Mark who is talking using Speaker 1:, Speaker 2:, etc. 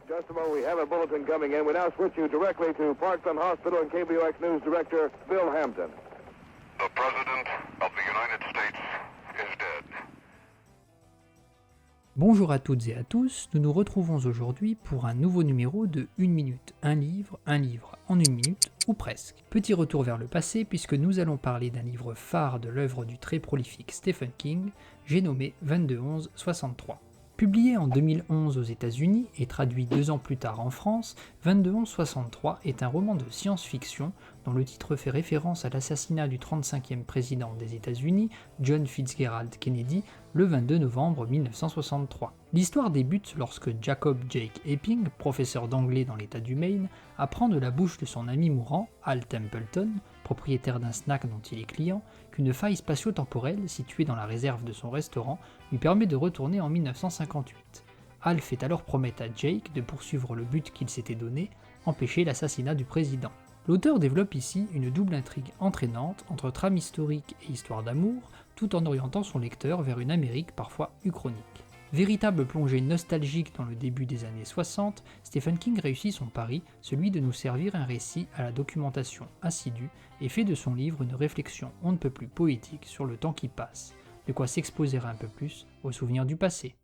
Speaker 1: Just a moment, we have a bulletin coming in. We now switch you directly to Parkland Hospital and KBOX News Director Bill Hampton.
Speaker 2: The President of the United States is dead.
Speaker 3: Bonjour à toutes et à tous, nous nous retrouvons aujourd'hui pour un nouveau numéro de 1 minute, un livre en 1 minute, ou presque. Petit retour vers le passé puisque nous allons parler d'un livre phare de l'œuvre du très prolifique Stephen King, j'ai nommé 22-11-63. Publié en 2011 aux États-Unis et traduit 2 ans plus tard en France, 22-11-63 est un roman de science-fiction dont le titre fait référence à l'assassinat du 35e président des États-Unis, John Fitzgerald Kennedy, le 22 novembre 1963. L'histoire débute lorsque Jacob Jake Epping, professeur d'anglais dans l'État du Maine, apprend de la bouche de son ami mourant, Al Templeton, propriétaire d'un snack dont il est client, qu'une faille spatio-temporelle située dans la réserve de son restaurant lui permet de retourner en 1958. Al fait alors promettre à Jake de poursuivre le but qu'il s'était donné, empêcher l'assassinat du président. L'auteur développe ici une double intrigue entraînante entre trame historique et histoire d'amour, tout en orientant son lecteur vers une Amérique parfois uchronique. Véritable plongée nostalgique dans le début des années 60, Stephen King réussit son pari, celui de nous servir un récit à la documentation assidue et fait de son livre une réflexion on ne peut plus poétique sur le temps qui passe, de quoi s'exposer un peu plus aux souvenirs du passé.